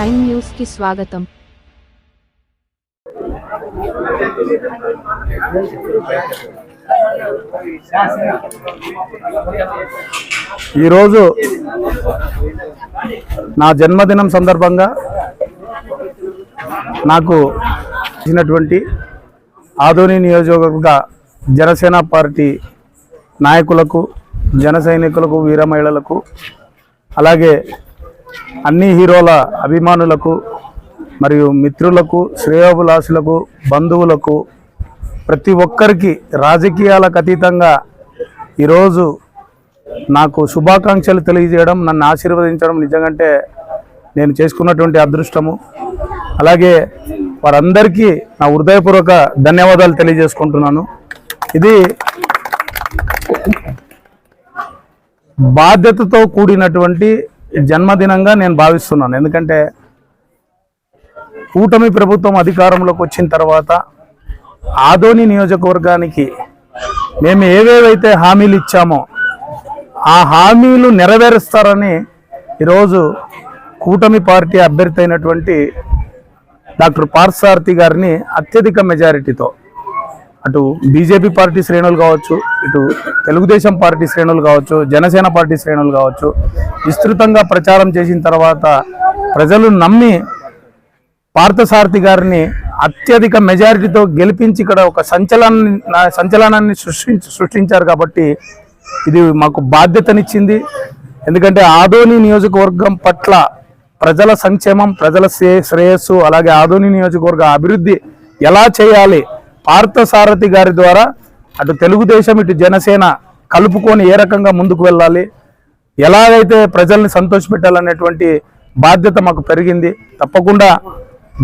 Prime news కి స్వాగతం. ఈరోజు నా జన్మదినం సందర్భంగా నాకు ఇచ్చినటువంటి ఆదోని నియోజకవర్గ జనసేన పార్టీ నాయకులకు, జన సైనికులకు, వీర మహిళలకు, అలాగే అన్ని హీరోల అభిమానులకు మరియు మిత్రులకు, శ్రేయోభిలాషులకు, బంధువులకు, ప్రతి ఒక్కరికి రాజకీయాలకు అతీతంగా ఈరోజు నాకు శుభాకాంక్షలు తెలియజేయడం, నన్ను ఆశీర్వదించడం నిజంగా నేను చేసుకున్నటువంటి అదృష్టము. అలాగే వారందరికీ నా హృదయపూర్వక ధన్యవాదాలు తెలియజేసుకుంటున్నాను. ఇది బాధ్యతతో కూడినటువంటి జన్మదినంగా నేను భావిస్తున్నాను. ఎందుకంటే కూటమి ప్రభుత్వం అధికారంలోకి వచ్చిన తర్వాత ఆదోని నియోజకవర్గానికి మేము ఏవేవైతే హామీలు ఇచ్చామో ఆ హామీలు నెరవేరుస్తారని ఈరోజు కూటమి పార్టీ అభ్యర్థి అయినటువంటి డాక్టర్ పార్థసారథి గారిని అత్యధిక మెజారిటీతో అటు బీజేపీ పార్టీ శ్రేణులు కావచ్చు, ఇటు తెలుగుదేశం పార్టీ శ్రేణులు కావచ్చు, జనసేన పార్టీ శ్రేణులు కావచ్చు, విస్తృతంగా ప్రచారం చేసిన తర్వాత ప్రజలు నమ్మి పార్థసారథి గారిని అత్యధిక మెజారిటీతో గెలిపించి ఇక్కడ ఒక సంచలనాన్ని సృష్టించారు. కాబట్టి ఇది మాకు బాధ్యతనిచ్చింది. ఎందుకంటే ఆదోని నియోజకవర్గం పట్ల ప్రజల సంక్షేమం, ప్రజల శ్రేయస్సు, అలాగే ఆదోని నియోజకవర్గ అభివృద్ధి ఎలా చేయాలి, పార్థసారథి గారి ద్వారా అటు తెలుగుదేశం, ఇటు జనసేన కలుపుకొని ఏ రకంగా ముందుకు వెళ్ళాలి, ఎలాగైతే ప్రజల్ని సంతోషపెట్టాలనేటువంటి బాధ్యత మాకు పెరిగింది. తప్పకుండా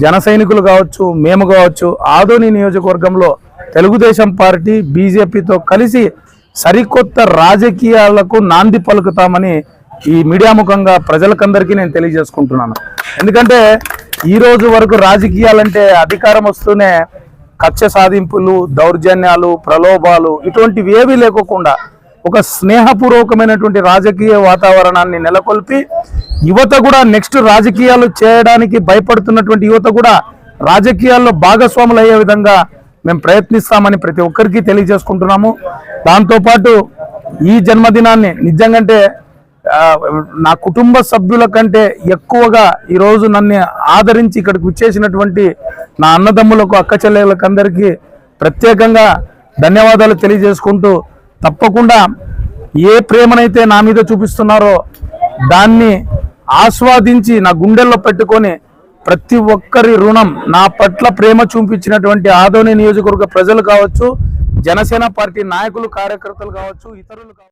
జన సైనికులు కావచ్చు, మేము కావచ్చు, ఆదోని నియోజకవర్గంలో తెలుగుదేశం పార్టీ బీజేపీతో కలిసి సరికొత్త రాజకీయాలకు నాంది పలుకుతామని ఈ మీడియా ముఖంగా ప్రజలకందరికీ నేను తెలియజేసుకుంటున్నాను. ఎందుకంటే ఈ రోజు వరకు రాజకీయాలంటే అధికారం వస్తూనే కక్ష సాధింపులు, దౌర్జన్యాలు, ప్రలోభాలు ఇటువంటివి ఏవీ లేకోకుండా ఒక స్నేహపూర్వకమైనటువంటి రాజకీయ వాతావరణాన్ని నెలకొల్పి యువత కూడా నెక్స్ట్ రాజకీయాలు చేయడానికి భయపడుతున్నటువంటి యువత కూడా రాజకీయాల్లో భాగస్వాములు అయ్యే విధంగా మేము ప్రయత్నిస్తామని ప్రతి ఒక్కరికి తెలియజేసుకుంటున్నాము. దాంతోపాటు ఈ జన్మదినాన్ని నిజంగా నా కుటుంబ సభ్యుల కంటే ఎక్కువగా ఈరోజు నన్ను ఆదరించి ఇక్కడికి వచ్చేసినటువంటి నా అన్నదమ్ములకు, అక్క చెల్లెళ్ళకు అందరికీ ప్రత్యేకంగా ధన్యవాదాలు తెలియజేసుకుంటూ, తప్పకుండా ఏ ప్రేమనైతే నా మీద చూపిస్తున్నారో దాన్ని ఆస్వాదించి నా గుండెల్లో పెట్టుకొని ప్రతి ఒక్కరి రుణం, నా పట్ల ప్రేమ చూపించినటువంటి ఆదోని నియోజకవర్గ ప్రజలు కావచ్చు, జనసేన పార్టీ నాయకులు, కార్యకర్తలు కావచ్చు, ఇతరులు కావచ్చు.